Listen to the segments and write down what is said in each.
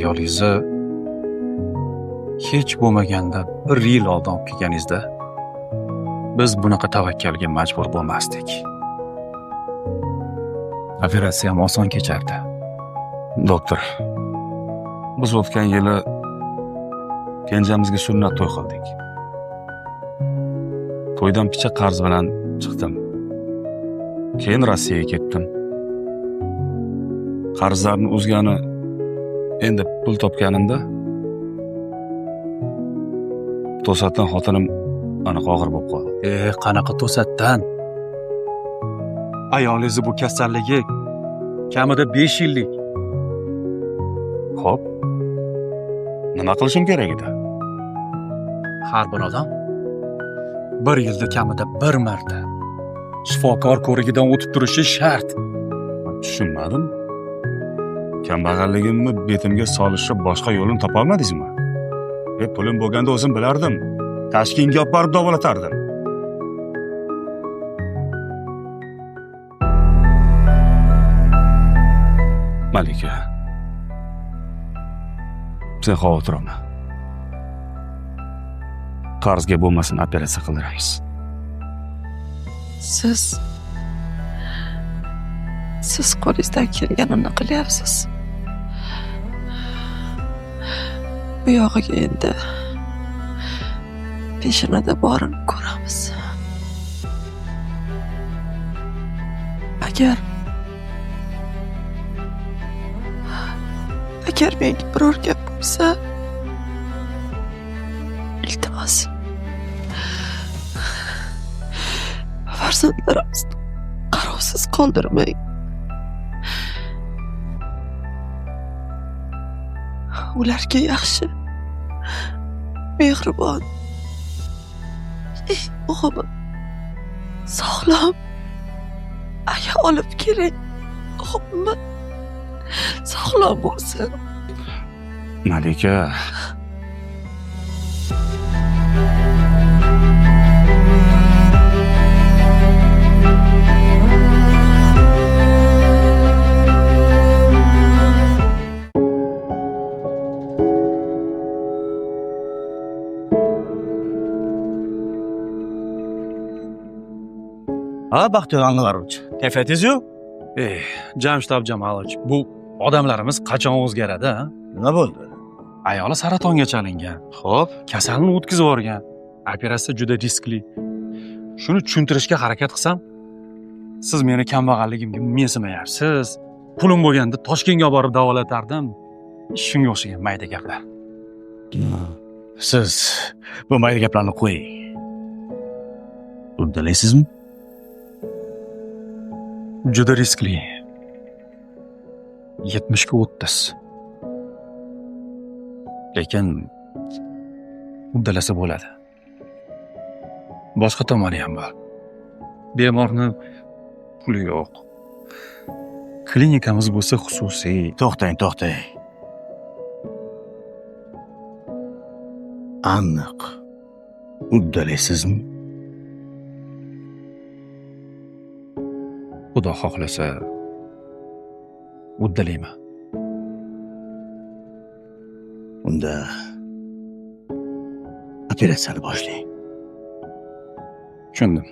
ayolingizni hech bo'lmaganda 1 yil oldin olib kelganingizda biz bunaqa tavakkalga majbur bo'lmasdik. Operatsiya ham oson kechardi. Doktor, biz o'tgan yili kenjamizga sunnat to'y qildik. To'ydan picha qarz bilan chiqdim. Keyin Rossiyaga ketdim. Qarzlarni uzgani endi pul topganimda to'satdan xotinim aniq og'ir bo'lib qoldi. Qanaqa to'satdan? Ayolingizni bu kasalligi kamida 5 yillik. Xo'p, nima qilishim kerak edi? Har bir odam 1 yilda kamida 1 marta shifokor ko'rigidan o'tib turishi shart. Tushunmadim. Kambag'alligimni betimga solishga boshqa yo'lini topa olmadingizmi? Pulim bo'lganda o'zim bilardim. Tashkentga olib borib davolatardim. Malika, sen xavotir olma. Qarzga bo'lmasin operatsiya qildiramiz. Siz qo'lingizdan kelganini qilyapsiz. Bu yog'iga endi peshinada borini ko'ramiz. Agar menga biror gap bo'lsa, iltimos farzandlarimizni qarovsiz qoldirmang. Ularga yaxshi, mehribon, eng muhimi sog'lom aya olib keling. Muhimi sog'lom bo'lsin. Malika, Baxtiyor Anvarovich, kayfiyatingiz yo'q? Jamshid Abjamalovich, bu odamlarimiz qachon o'zgaradi, ha? Nima bo'ldi? Ayoli saratonga chalingan. Xo'p, Kasalni o'tkazib yuborgan. Operatsiya juda riskli. Shuni tushuntirishga harakat qilsam, siz meni kambag'alligimga mensimayapsiz. Pulim bo'lganda Toshkentga olib borib davolatardim. Shunga o'xshagan mayda gaplar. siz bu mayda gaplarni qo'ying. Uddalaysizmi? Juda riskli. 70 ga 30. Lekin uddalasa bo'ladi. Boshqa tomoni ham bor. Bemorni puli yo'q. Klinikamiz bo'lsa xususiy. To'xtang. Aniq uddalaysizmi? Xudo xohlasa uddalayman. Unda operatsiyani boshlang. Tushundim.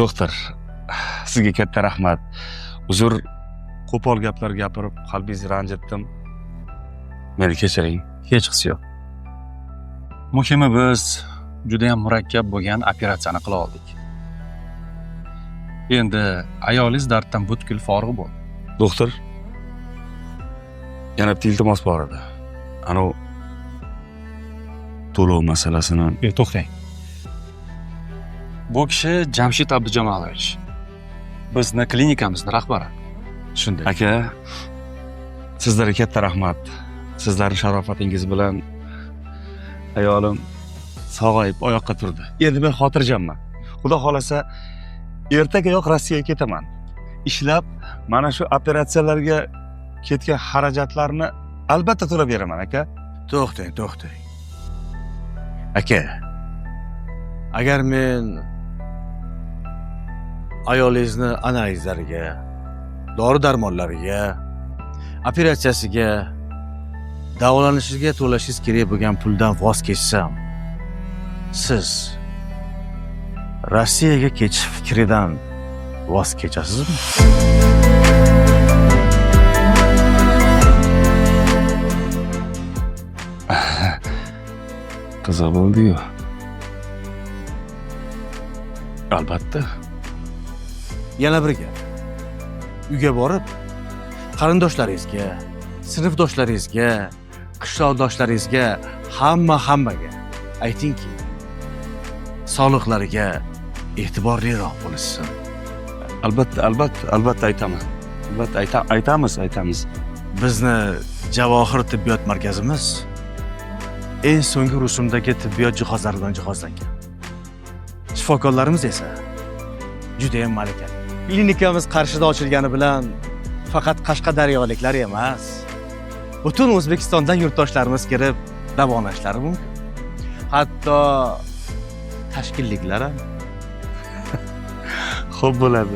Doktor, sizga katta rahmat. Uzr, qo'pol gaplar gapirib qalbingizni ranjitdim. Meni kechiring. Hech qisi yo'q. Muhimi biz juda ham murakkab bo'lgan operatsiyani qila oldik. Endi ayolingiz darddan butkul forig' bo'ldi. Doktor, yana bitta iltimos bor edi. To'lov masalasini. To'xtang. Bu kishi Jamshid Abdujamalovich. Bizni klinikamizni rahbari. Shunday. Aka, sizlarga katta rahmat. Sizlarning sharofatingiz bilan ayolim sog'ayib oyoqqa turdi. Endi men xotirjamman. Xudo xolasa, ertagayoq Rossiyaga ketaman. Ishlab, mana shu operatsiyalarga ketgan xarajatlarni albatta to'lab beraman, aka. To'xtang. Aka, agar men ayolingizni analizlariga, dori-darmonlariga, operatsiyasiga, davolanishiga to'lashingiz kerak bo'lgan puldan voz kechsam, siz Rossiyaga ketish fikridan voz kechasizmi? Qiziq bo'ldi-yu. Albatta. Yana bir gap. Uyga borib, qarindoshlaringizga, sinfdoshlaringizga, qishloqdoshlaringizga, hammaga aytingki, sog'liqlariga e'tiborliroq bo'lishsin. Albatta aytaman. Albatta aytamiz. Bizni Javohir tibbiyot markazimiz eng so'nggi rusumdagi tibbiyot jihozlaridan jihozlangan. Shifokorlarimiz esa juda ham malakali. Klinikamiz Qarshida ochilgani bilan faqat qashqadaryoliklar emas, butun O'zbekistondan yurtdoshlarimiz kelib davolashlari mumkin. Hatto tashkilliklar ham. Xo'p bo'ladi.